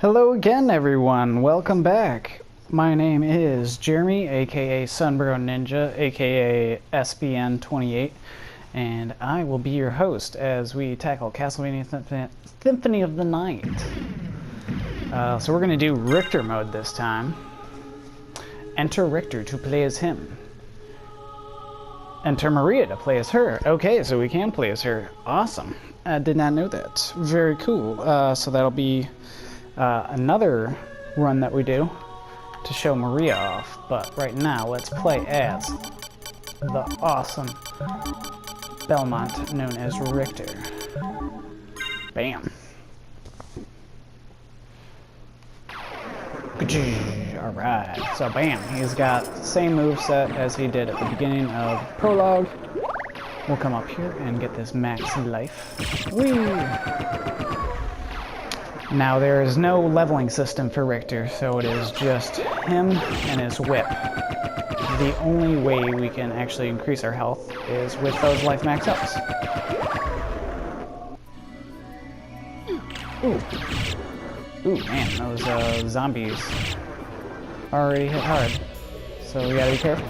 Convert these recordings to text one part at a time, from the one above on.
Hello again, everyone. Welcome back. My name is Jeremy, aka Sunbro Ninja, aka SBN28, and I will be your host as we tackle Castlevania Symphony of the Night. So we're going to do Richter mode this time. Enter Richter to play as him. Enter Maria to play as her. Okay, so we can play as her. Awesome. I did not know that. Very cool. So that'll be another run that we do to show Maria off. But right now, let's play as the awesome Belmont known as Richter. Bam. Alright, so bam, he's got the same moveset as he did at the beginning of Prologue. We'll come up here and get this max life. Whee! Now there is no leveling system for Richter, so it is just him and his whip. The only way we can actually increase our health is with those life max ups. Ooh, man, those zombies already hit hard, so we gotta be careful.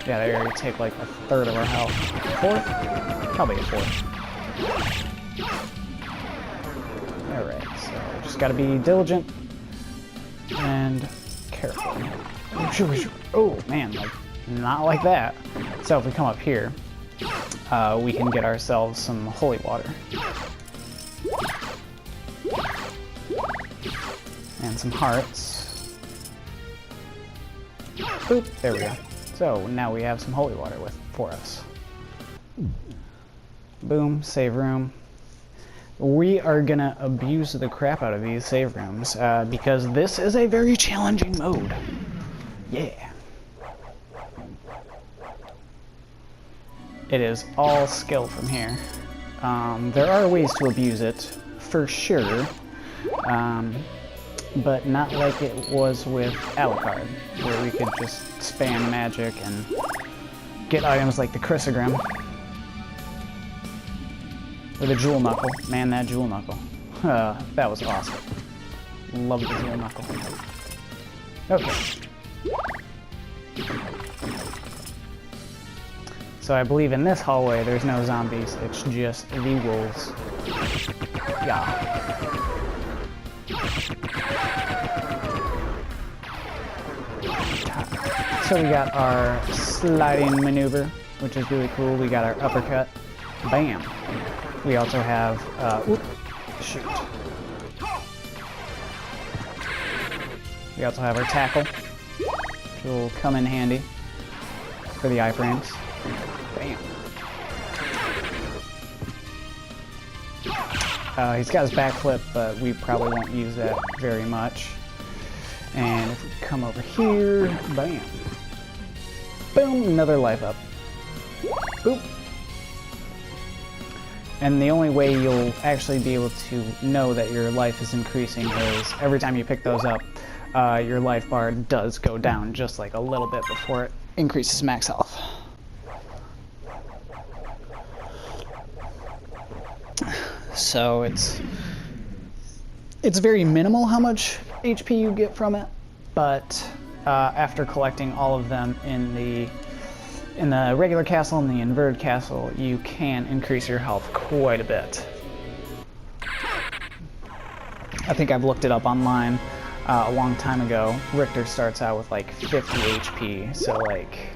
Yeah, they already take like a third of our health. Fourth? Probably a fourth. Alright, so just gotta be diligent and careful. Oh man, like, not like that. So if we come up here, we can get ourselves some holy water. And some hearts. Boop, there we go. So now we have some holy water for us. Boom, save room. We are gonna abuse the crap out of these save rooms because this is a very challenging mode. Yeah. It is all skill from here. There are ways to abuse it, for sure. But not like it was with Alucard, where we could just spam magic and get items like the Chrysogram. Or the Jewel Knuckle. Man, that Jewel Knuckle. That was awesome. Love the Jewel Knuckle. Okay. So I believe in this hallway there's no zombies, it's just the wolves. Yeah. So we got our sliding maneuver, which is really cool. We got our uppercut. Bam. We also have, shoot. We also have our tackle, which will come in handy for the iframes. Bam. He's got his backflip, but we probably won't use that very much. And if we come over here, bam. Boom, another life up. Boop. And the only way you'll actually be able to know that your life is increasing is every time you pick those up, your life bar does go down just like a little bit before it increases max health. So it's very minimal how much HP you get from it, but after collecting all of them in the regular castle and the inverted castle, you can increase your health quite a bit. I think I've looked it up online a long time ago. Richter starts out with like 50 HP, so like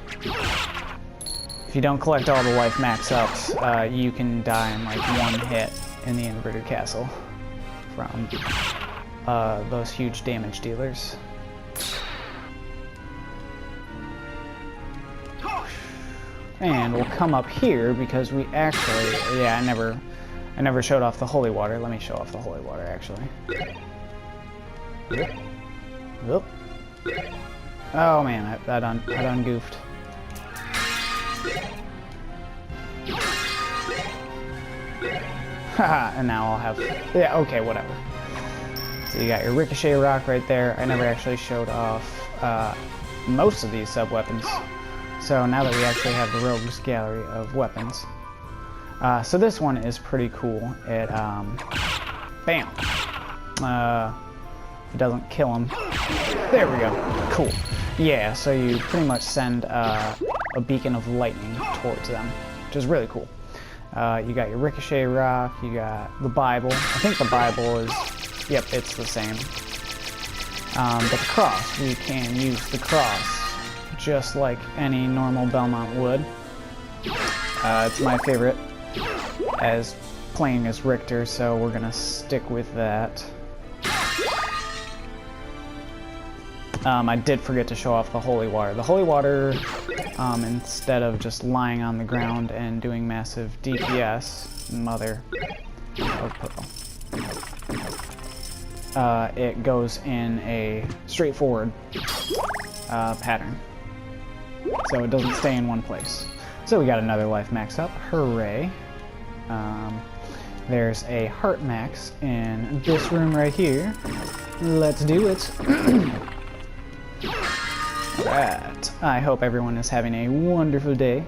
if you don't collect all the life max ups, you can die in like one hit in the inverted castle from those huge damage dealers. And we'll come up here because we actually, yeah, I never showed off the holy water. Let me show off the holy water actually. Oop. Oh man, I done goofed. Haha, and now I'll have, yeah, okay, whatever. So you got your ricochet rock right there. I never actually showed off most of these sub-weapons. So now that we actually have the rogues gallery of weapons. So this one is pretty cool. It Bam. It doesn't kill him. There we go. Cool. Yeah, so you pretty much send a beacon of lightning towards them, which is really cool. You got your ricochet rock, you got the Bible. I think the Bible is, yep, it's the same. But the cross, we can use the cross just like any normal Belmont would. It's my favorite as playing as Richter, so we're gonna stick with that. I did forget to show off the holy water. The holy water, instead of just lying on the ground and doing massive DPS, mother of pearl, it goes in a straightforward pattern. So it doesn't stay in one place. So we got another life max up. Hooray. There's a heart max in this room right here. Let's do it. Alright, I hope everyone is having a wonderful day.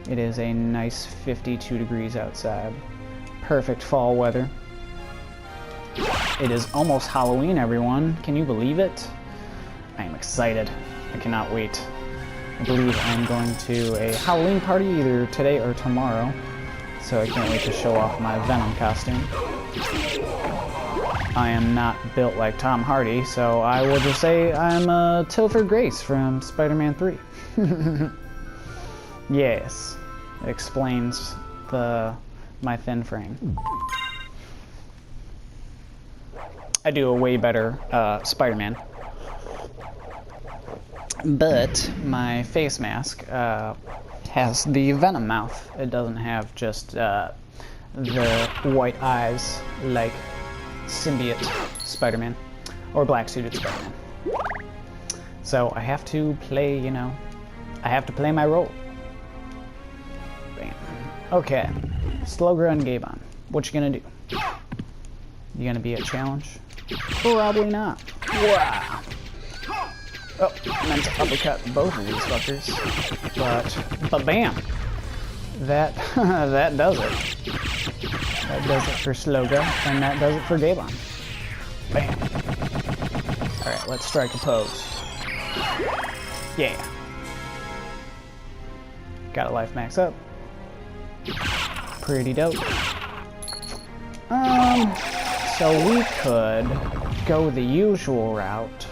It is a nice 52 degrees outside. Perfect fall weather. It is almost Halloween, everyone. Can you believe it? I am excited. I cannot wait. I believe I'm going to a Halloween party either today or tomorrow, so I can't wait to show off my Venom costume. I am not built like Tom Hardy, so I will just say I'm Tilford Grace from Spider-Man 3. Yes, it explains my thin frame. I do a way better Spider-Man. But my face mask has the Venom mouth. It doesn't have just the white eyes like symbiote Spider-Man or black suited Spider-Man. So I have to play, you know, I have to play my role. Bam. Okay, Slogra and Gabon. What you gonna do? You gonna be a challenge? Probably not. Wow. Oh, I meant to uppercut both of these fuckers. But bam! That that does it. That does it for Sloga, and that does it for Gabon. Bam. Alright, let's strike a pose. Yeah. Got a life max up. Pretty dope. So we could go the usual route.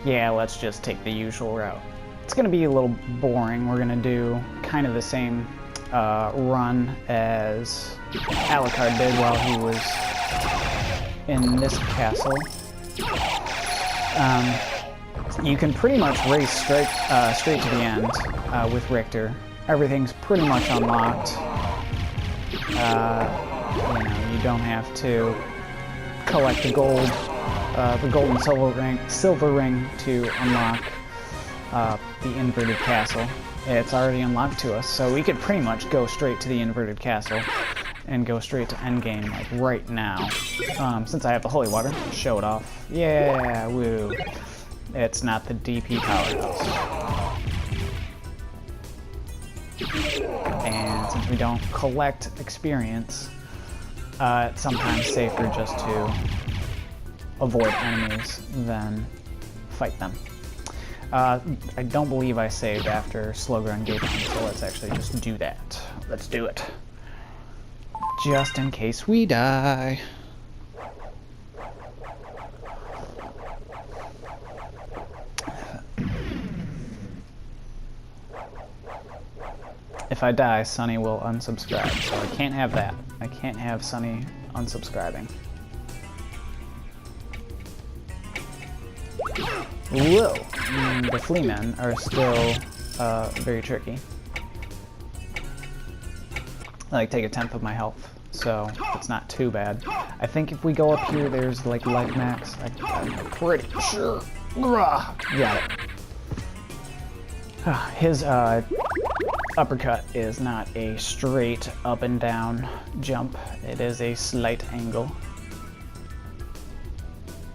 Yeah, let's just take the usual route. It's gonna be a little boring. We're gonna do kind of the same run as Alucard did while he was in this castle. You can pretty much race straight to the end with Richter. Everything's pretty much unlocked. You know, you don't have to collect the gold and silver ring to unlock the inverted castle. It's already unlocked to us, so we could pretty much go straight to the inverted castle and go straight to endgame like right now. Since I have the holy water, show it off. Yeah, woo. It's not the DP powerhouse. And since we don't collect experience, it's sometimes safer just to avoid enemies than fight them. I don't believe I saved after Slogra and Gabon, so let's actually just do that. Let's do it. Just in case we die. If I die, Sunny will unsubscribe, so I can't have that. I can't have Sunny unsubscribing. Whoa! The Fleamen are still very tricky. I like take a tenth of my health, so it's not too bad. I think if we go up here, there's like life max. I'm pretty sure. Got it. His uppercut is not a straight up and down jump. It is a slight angle.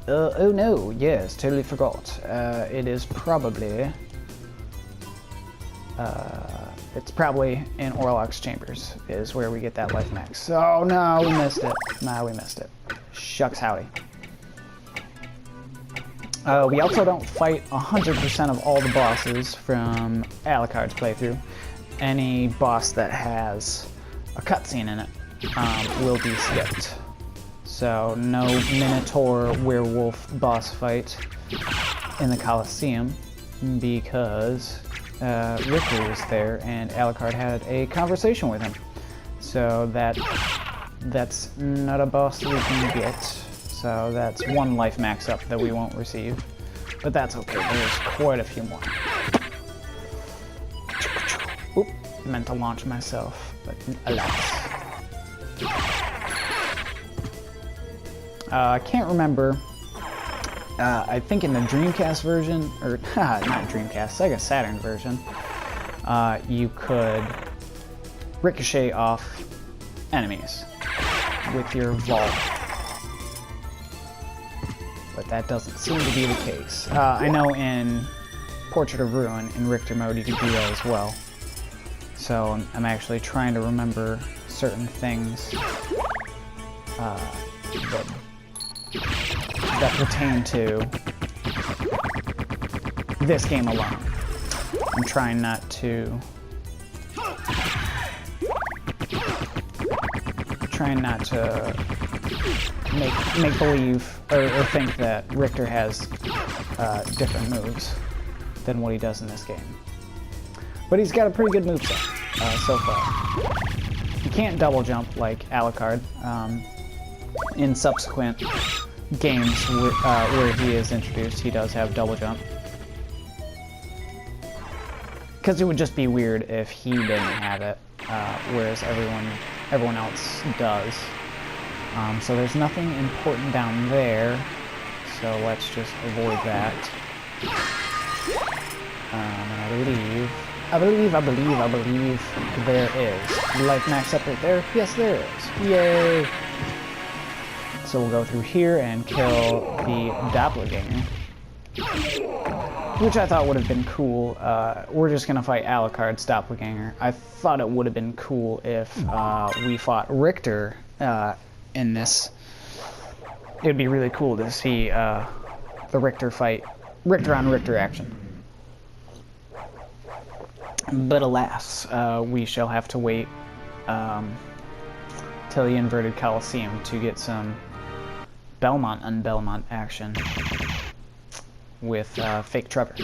Oh no, yes, totally forgot. It is probably It's probably in Orlok's chambers is where we get that life max. Oh no, we missed it. No, we missed it. Shucks howdy. We also don't fight 100% of all the bosses from Alucard's playthrough. Any boss that has a cutscene in it will be skipped. So no Minotaur werewolf boss fight in the Colosseum because Richter was there and Alucard had a conversation with him. So that's not a boss that we can get. So that's one life max up that we won't receive. But that's okay, there's quite a few more. Oop, meant to launch myself, but alas. I can't remember. I think in the Dreamcast version, or not Dreamcast, Sega Saturn version, you could ricochet off enemies with your vault. But that doesn't seem to be the case. I know in Portrait of Ruin, in Richter mode, you could do that as well. So I'm actually trying to remember certain things that pertain to this game alone. I'm trying not to make believe or think that Richter has different moves than what he does in this game. But he's got a pretty good moveset so far. He can't double jump like Alucard. In subsequent games where he is introduced, he does have double jump. Because it would just be weird if he didn't have it, whereas everyone else does. So there's nothing important down there, so let's just avoid that. And I believe there is. Life max up right there? Yes, there is. Yay! So we'll go through here and kill the doppelganger, which I thought would have been cool. We're just gonna fight Alucard's doppelganger. I thought it would have been cool if we fought Richter in this. It'd be really cool to see the Richter fight, Richter on Richter action. But alas, we shall have to wait till the inverted Colosseum to get some Belmont and Belmont action with fake Trevor.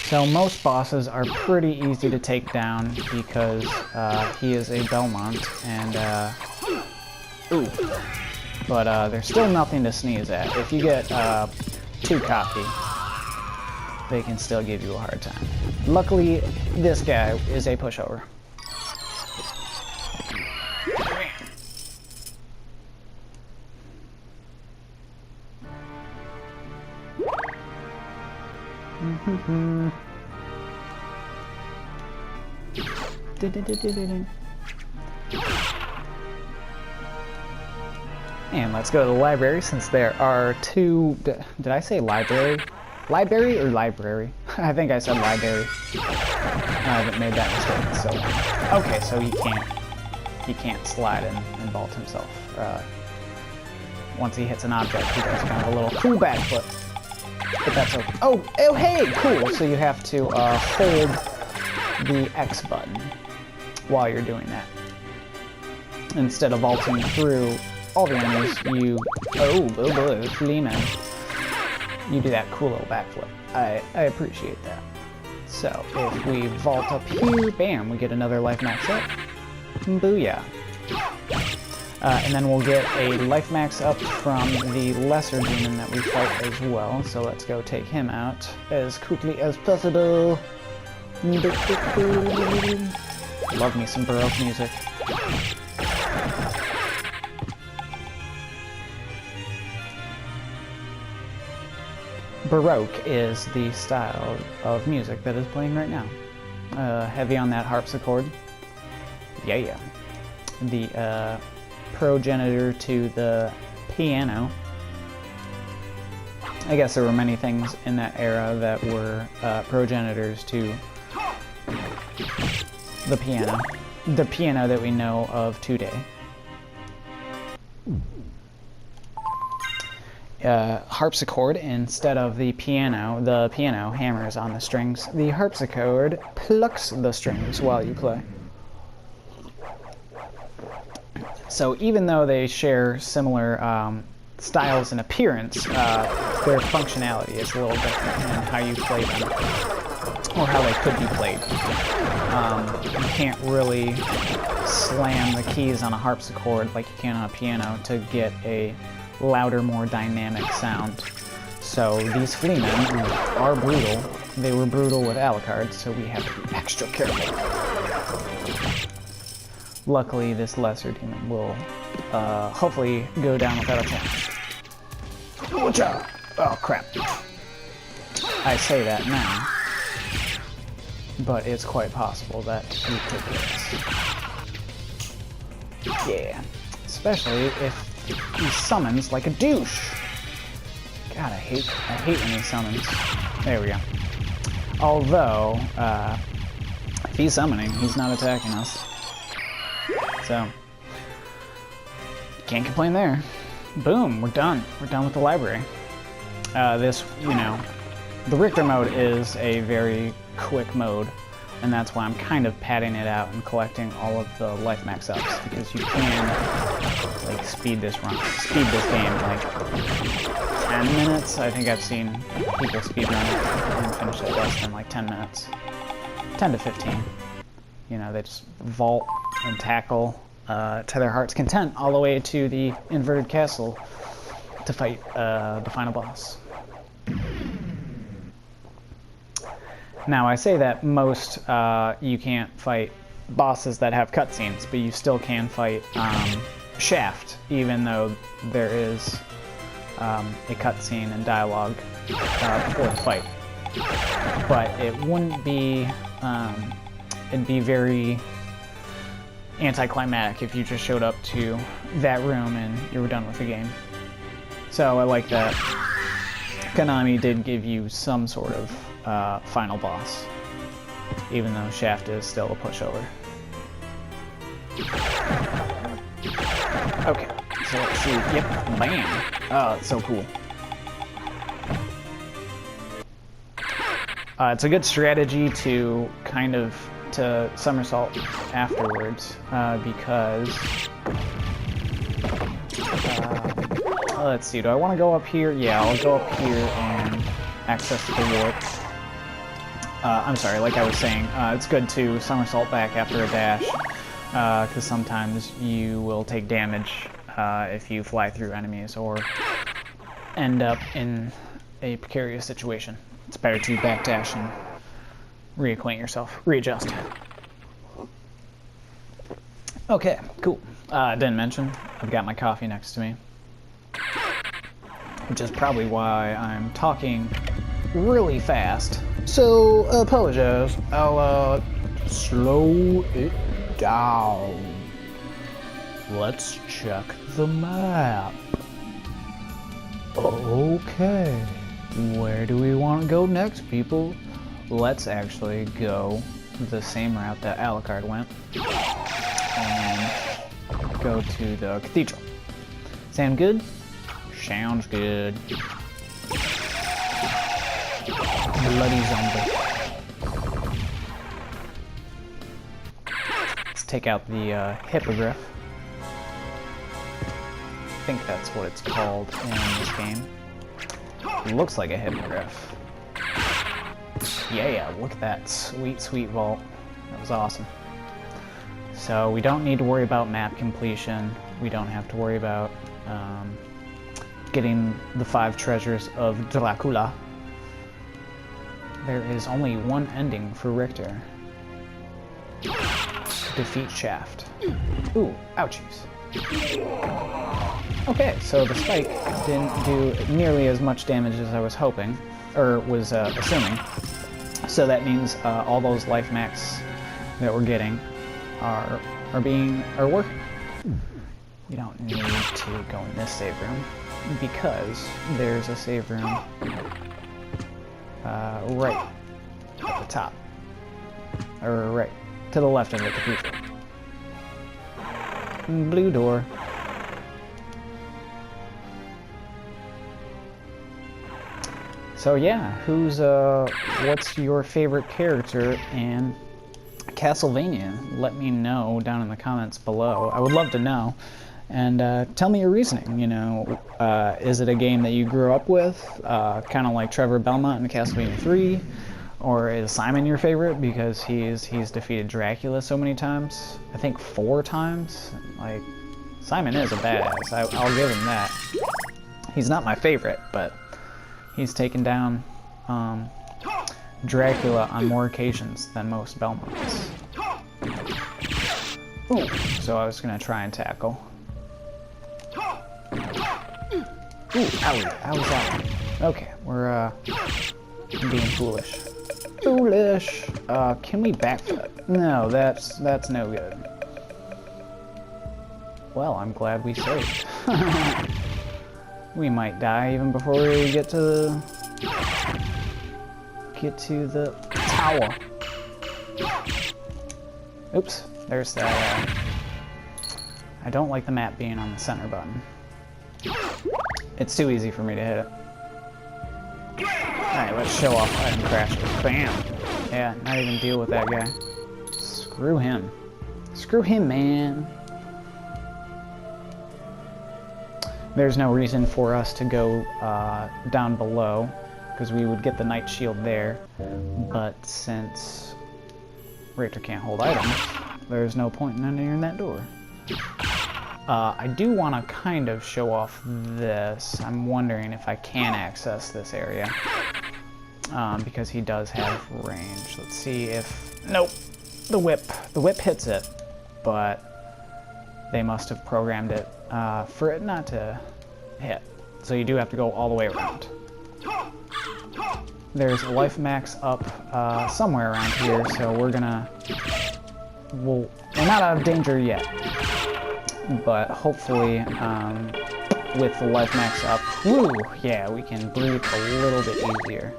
So most bosses are pretty easy to take down because he is a Belmont and ooh. But there's still nothing to sneeze at. If you get too cocky, they can still give you a hard time. Luckily, this guy is a pushover. And let's go to the library since there are two. Did I say library? Library or library? I think I said library. I haven't made that mistake in so long. Okay, so he can't slide and vault himself. Once he hits an object, he does kind of a little cool backflip. But that's okay. Oh, hey, cool. So you have to hold the X button while you're doing that. Instead of vaulting through all the enemies, you Fleeman. You do that cool little backflip. I appreciate that. So if we vault up here, bam, we get another life max up. Booyah. And then we'll get a life max up from the lesser demon that we fight as well. So let's go take him out as quickly as possible. Love me some Baroque music. Baroque is the style of music that is playing right now. Heavy on that harpsichord. Yeah. The progenitor to the piano I guess there were many things in that era that were progenitors to the piano that we know of today. Harpsichord instead of the piano hammers on the strings. The harpsichord plucks the strings while you play. So even though they share similar styles and appearance, their functionality is a little different in how you play them, or how they could be played. You can't really slam the keys on a harpsichord like you can on a piano to get a louder, more dynamic sound. So these fleamen are brutal. They were brutal with Alucard, so we have to be extra careful. Luckily, this lesser demon will hopefully go down without a challenge. Oh crap. I say that now, but it's quite possible that he could get us. Yeah, especially if he summons like a douche. God, I hate when he summons. There we go. Although, if he's summoning, he's not attacking us. So, can't complain there. Boom, we're done. We're done with the library. This, the Richter mode is a very quick mode, and that's why I'm kind of padding it out and collecting all of the life max ups, because you can like speed this game like 10 minutes. I think I've seen people speed run it and finish it less than like 10 minutes. 10 to 15. They just vault and tackle to their heart's content all the way to the inverted castle to fight the final boss. Now, I say that most you can't fight bosses that have cutscenes, but you still can fight Shaft, even though there is a cutscene and dialogue before the fight. But it wouldn't be, it'd be very anticlimactic if you just showed up to that room and you were done with the game. So I like that Konami did give you some sort of final boss, even though Shaft is still a pushover. Okay, so let's see. Yep, bam! Oh, it's so cool. It's a good strategy to kind of somersault afterwards, because let's see, do I want to go up here? Yeah, I'll go up here and access the warp. I'm sorry, like I was saying, it's good to somersault back after a dash, because sometimes you will take damage if you fly through enemies or end up in a precarious situation. It's better to backdash and reacquaint yourself, readjust. Okay, cool. Didn't mention, I've got my coffee next to me, which is probably why I'm talking really fast. So, apologize. I'll slow it down. Let's check the map. Okay, where do we want to go next, people? Let's actually go the same route that Alucard went and go to the cathedral. Sound good? Sounds good. Bloody zombie. Let's take out the hippogriff. I think that's what it's called in this game. It looks like a hippogriff. Yeah, look at that sweet, sweet vault. That was awesome. So we don't need to worry about map completion. We don't have to worry about getting the 5 treasures of Dracula. There is only one ending for Richter. Defeat Shaft. Ooh, ouchies. Okay, so the spike didn't do nearly as much damage as I was hoping, or was assuming. So that means all those life max that we're getting are working. We don't need to go in this save room. because there's a save room right at the top. Or right to the left of the cathedral. Blue door. So yeah, what's your favorite character in Castlevania? Let me know down in the comments below. I would love to know. And tell me your reasoning, you know. Is it a game that you grew up with, kind of like Trevor Belmont in Castlevania 3? Or is Simon your favorite because he's defeated Dracula so many times? I think 4 times? Like, Simon is a badass, I'll give him that. He's not my favorite, but he's taken down Dracula on more occasions than most Belmonts. Ooh, so I was gonna try and tackle. Ooh, owie, owie. Okay, we're being foolish. Foolish. Can we backflip? No, that's no good. Well, I'm glad we saved. We might die even before we get to the tower. Oops, there's that. I don't like the map being on the center button. It's too easy for me to hit it. Alright, let's show off item crashes. Bam! Yeah, not even deal with that guy. Screw him. Screw him, man. There's no reason for us to go down below, because we would get the Knight Shield there. But since Richter can't hold items, there's no point in entering that door. I do want to kind of show off this. I'm wondering if I can access this area. Because he does have range. Let's see if... Nope! The whip. The whip hits it, but they must have programmed it for it not to hit. So you do have to go all the way around. There's a life max up somewhere around here, so we're gonna... we're not out of danger yet. But hopefully, with the life max up, woo, yeah, we can breathe a little bit easier.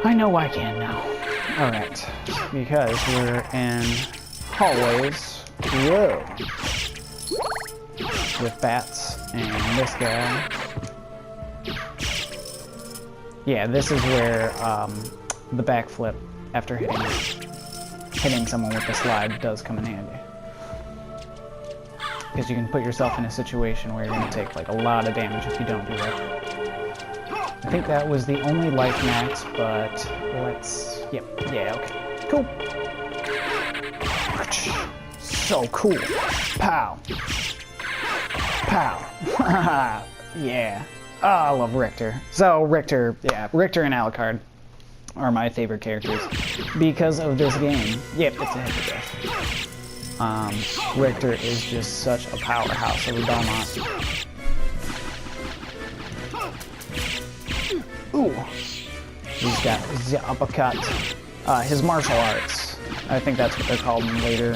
I know I can now. Alright, because we're in hallways, whoa, with bats and this guy. Yeah, this is where the backflip after hitting someone with the slide does come in handy. Because you can put yourself in a situation where you're going to take like a lot of damage if you don't do that. I think that was the only life max, but let's... Yep, yeah, okay. Cool. So cool. Pow. Pow. Yeah. Oh, I love Richter. So, Richter, yeah, Richter and Alucard are my favorite characters because of this game. Yep, it's a heavy death. Richter is just such a powerhouse of a Belmont. Ooh. He's got the uppercut. His martial arts. I think that's what they're called in later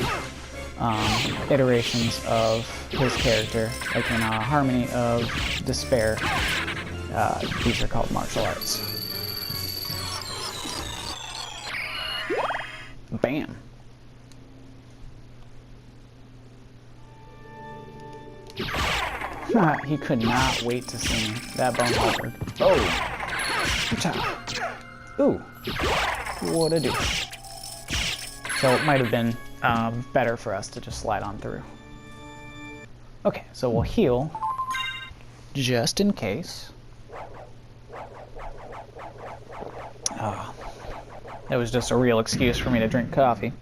iterations of his character. Like in Harmony of Despair. These are called martial arts. Bam. He could not wait to see me. That bone halberd. Oh! Ooh! What a do. So it might have been better for us to just slide on through. Okay, so we'll heal just in case. Oh, that was just a real excuse for me to drink coffee.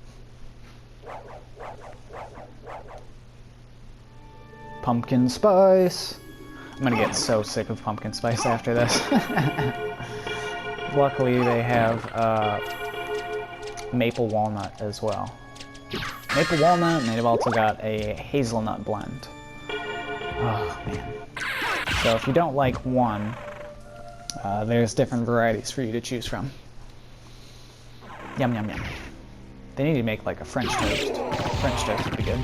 Pumpkin spice. I'm gonna get so sick of pumpkin spice after this. Luckily, they have maple walnut as well. Maple walnut, and they've also got a hazelnut blend. Oh, man. So if you don't like one, there's different varieties for you to choose from. Yum, yum, yum. They need to make like a French toast. French toast would be good.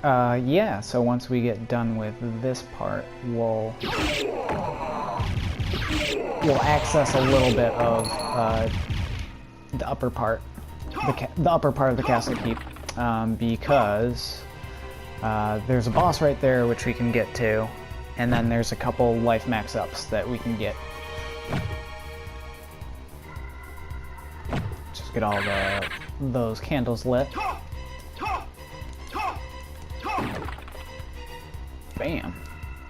Yeah, so once we get done with this part, we'll access a little bit of the upper part, the upper part of the castle keep, because there's a boss right there which we can get to, and then there's a couple life max ups that we can get. Just get all those candles lit. Bam.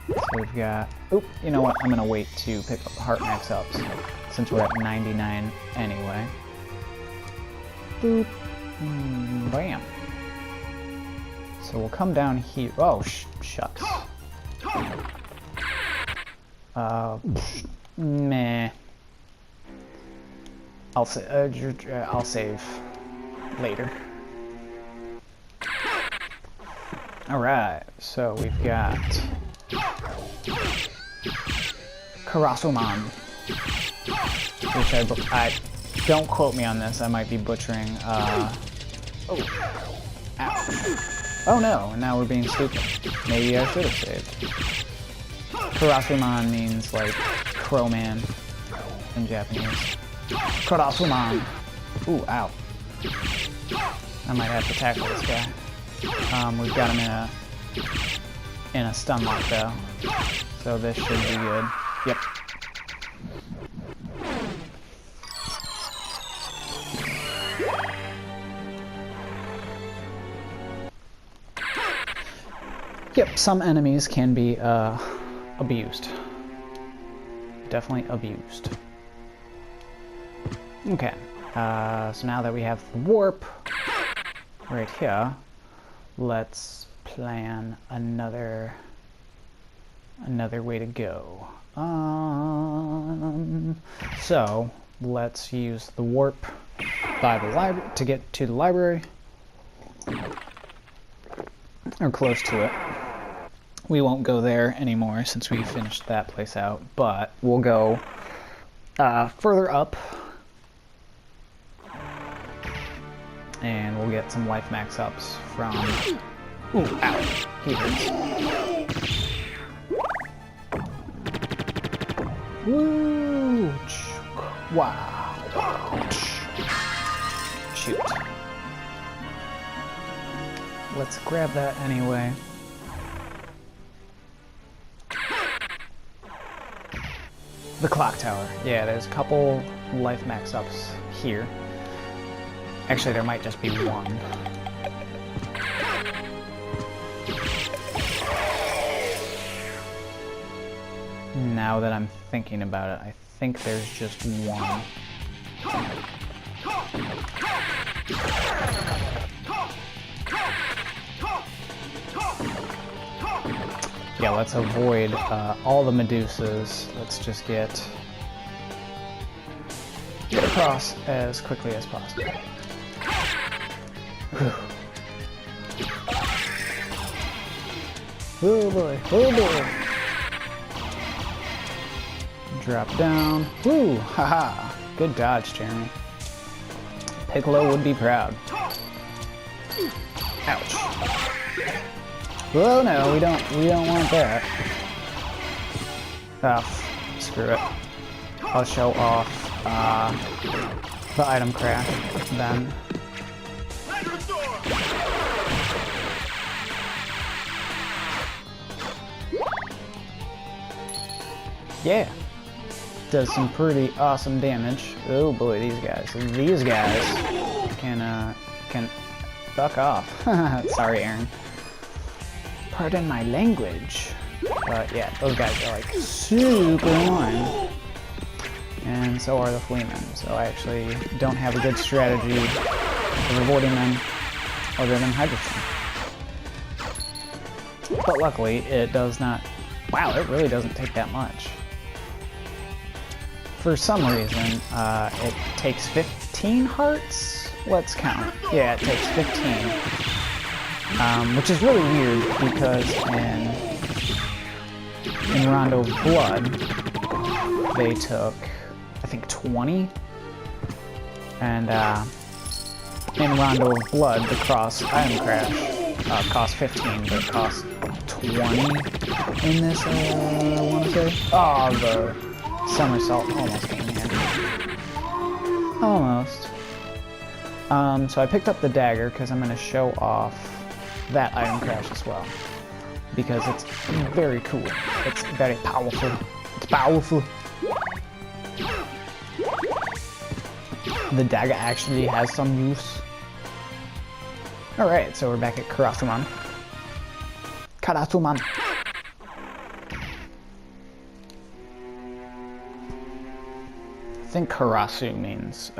So we've got... Oop, you know what? I'm gonna wait to pick up the heart max ups, since we're at 99 anyway. Boop. Bam. So we'll come down here. Oh, shucks. Meh. I'll save later. Alright, so we've got Karasuman, which I don't quote me on this, I might be butchering, oh, ow. Oh no, now we're being stupid. Maybe I should have saved. Karasuman means like crowman in Japanese. Karasuman. Ooh, ow. I might have to tackle this guy. We've got him in a stun lock though, so this should be good. Yep. Yep, some enemies can be abused. Definitely abused. Okay, so now that we have the warp right here, let's plan another way to go. So let's use the warp by the library to get to the library, or close to it. We won't go there anymore since we finished that place out, but we'll go further up, and we'll get some life max ups from... Ooh, ow. He hurts. Woo! Wow. Shoot. Let's grab that anyway. The clock tower. Yeah, there's a couple life max ups here. Actually, there might just be one. Now that I'm thinking about it, I think there's just one. Yeah, let's avoid all the Medusas. Let's just get across as quickly as possible. Whew. Oh boy, oh boy. Drop down. Woo! Haha! Good dodge, Jeremy. Piccolo would be proud. Ouch. Oh no, we don't want that. Oh, screw it. I'll show off the item crash then. Yeah. Does some pretty awesome damage. Oh boy, these guys can fuck off. Sorry, Aaron. Pardon my language. But yeah, those guys are like super annoying. And so are the Fleamen. So I actually don't have a good strategy of avoiding them other than Hydrogen. But luckily, it does not... Wow, it really doesn't take that much. For some reason, it takes 15 hearts? Let's count. Yeah, it takes 15. Which is really weird because in Rondo of Blood, they took, I think, 20. And in Rondo of Blood, the cross item crash cost 15, but it costs 20 in this, I want to say. Oh, the somersault almost came in handy. Almost. So I picked up the dagger because I'm going to show off that item crash as well. Because it's very cool. It's very powerful. It's powerful. The dagger actually has some use. Alright, so we're back at Karasuman. Karasuman! I think Karasu means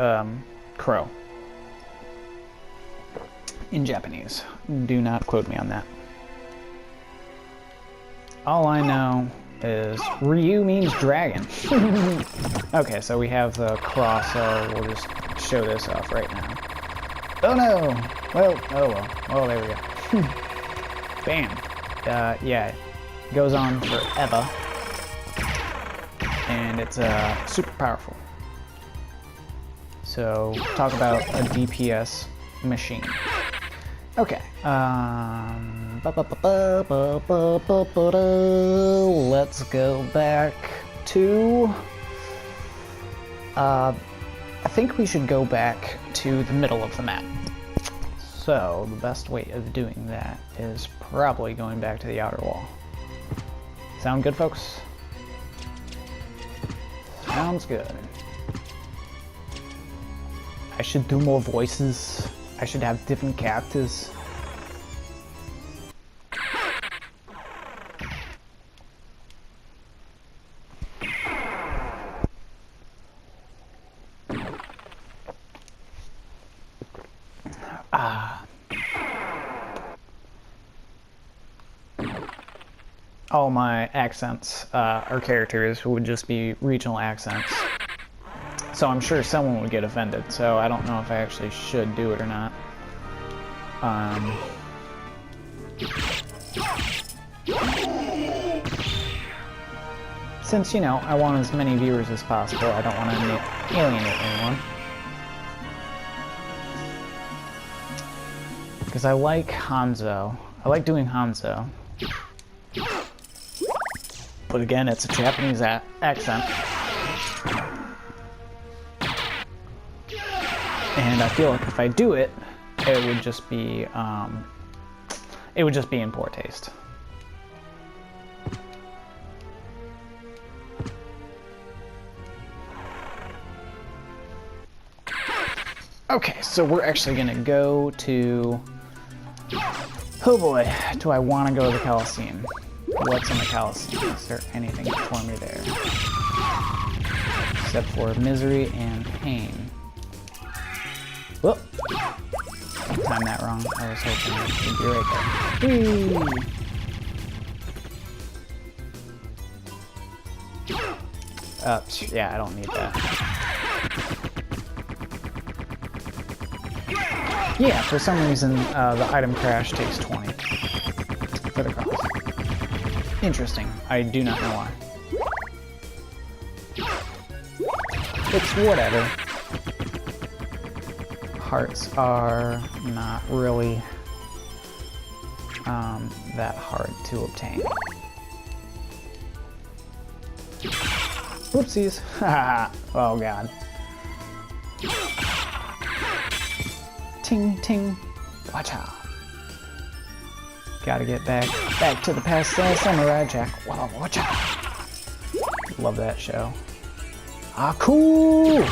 crow in Japanese. Do not quote me on that. All I know is Ryu means dragon. Okay, so we have the cross, so we'll just show this off right now. Oh no! Well, oh well. Oh, there we go. Bam. Yeah, it goes on forever. And it's super powerful. So, talk about a DPS machine. Okay. Let's go back to... I think we should go back to the middle of the map. So, the best way of doing that is probably going back to the outer wall. Sound good, folks? Sounds good. I should do more voices. I should have different characters. All my accents or characters would just be regional accents. So I'm sure someone would get offended, so I don't know if I actually should do it or not. Since, you know, I want as many viewers as possible, I don't want to alienate anyone. Because I like Hanzo. I like doing Hanzo. But again, it's a Japanese accent. And I feel like if I do it, it would just be in poor taste. Okay, so we're actually gonna go to... Oh boy, do I want to go to the Coliseum? What's in the Coliseum? Is there anything for me there? Except for misery and pain. Whoop! Timed that wrong. I was hoping it'd be right there. Yeah, I don't need that. Yeah, for some reason, the item crash takes 20 for the cost. Interesting. I do not know why. It's whatever. Hearts are not really that hard to obtain. Whoopsies. Oh god. Ting ting. Watch out. Gotta get back to the past Samurai Jack. Wow, watch out. Love that show. Ah, cool!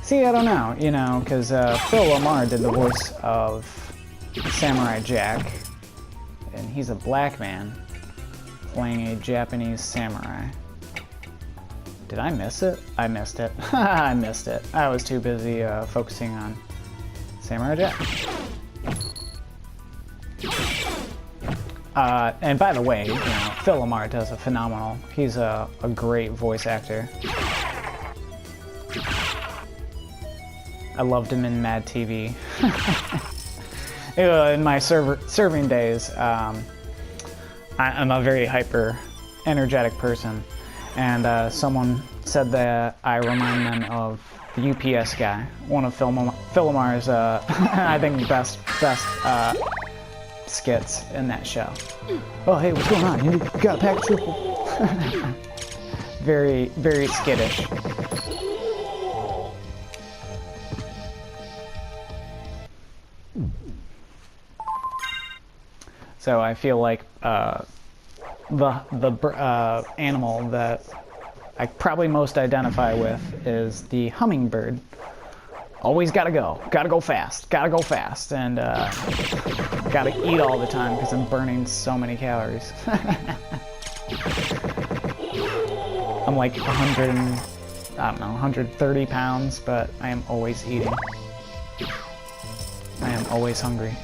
See, I don't know, you know, because Phil Lamar did the voice of Samurai Jack, and he's a black man playing a Japanese samurai. Did I miss it? I missed it. I missed it. I was too busy focusing on Samurai Jack. And by the way, you know, Phil Lamar does a phenomenal. He's a great voice actor. I loved him in Mad TV. In my serving days, I'm a very hyper, energetic person. And someone said that I remind them of the UPS guy, one of Philomar's, I think, best skits in that show. Oh, hey, what's going on? You got a package? Very, very skittish. So I feel like the animal that I probably most identify with is the hummingbird. Always gotta go fast, and gotta eat all the time because I'm burning so many calories. I'm like 130 pounds, but I am always eating. I am always hungry.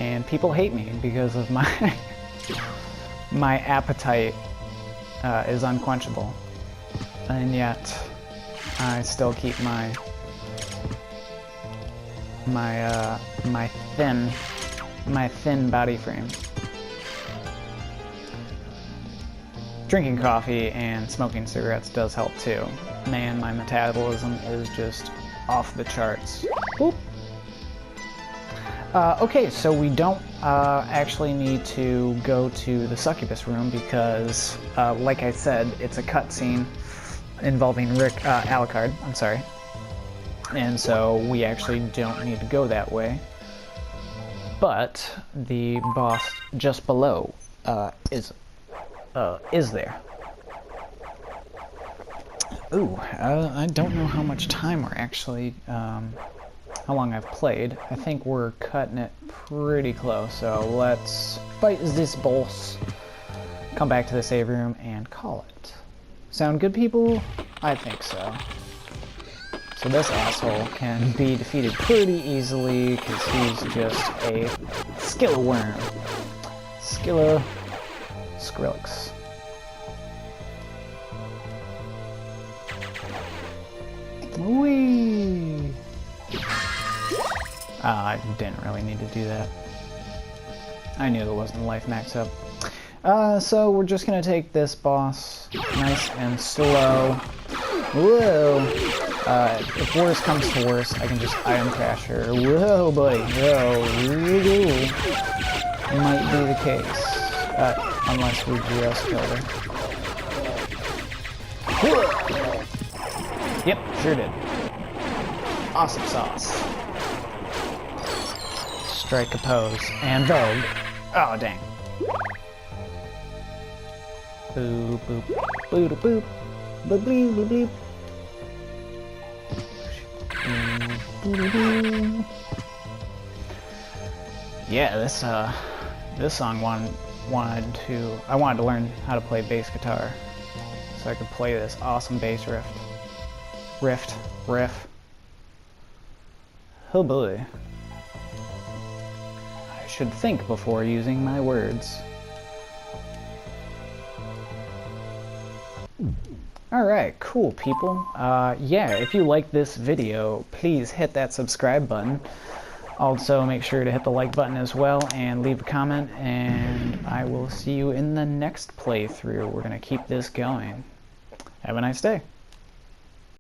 And people hate me because of my my appetite is unquenchable, and yet I still keep my thin body frame. Drinking coffee and smoking cigarettes does help too. Man, my metabolism is just off the charts. Boop. Okay, so we don't actually need to go to the succubus room because, like I said, it's a cutscene involving Alucard. I'm sorry. And so we actually don't need to go that way. But the boss just below is there. Ooh, I don't know how much time we're actually. How long I've played. I think we're cutting it pretty close, so let's fight this boss, come back to the save room, and call it. Sound good, people? I think so. So this asshole can be defeated pretty easily because he's just a skilla worm. Skilla Skrillex. Whee! I didn't really need to do that. I knew there wasn't a life max up. So we're just gonna take this boss nice and slow. Whoa! If worse comes to worse, I can just item crash her. Whoa, buddy. Whoa. Might be the case. Unless we just killed her. Whoa. Yep, sure did. Awesome sauce. Strike a pose. And Vogue. Oh, dang. Boop, boop. Boop, boop. Boop, boop, boop, boop. Yeah, this song I wanted to learn how to play bass guitar so I could play this awesome bass riff. Oh boy. I should think before using my words. Alright, cool people. Yeah, if you like this video, please hit that subscribe button. Also, make sure to hit the like button as well and leave a comment, and I will see you in the next playthrough. We're going to keep this going. Have a nice day.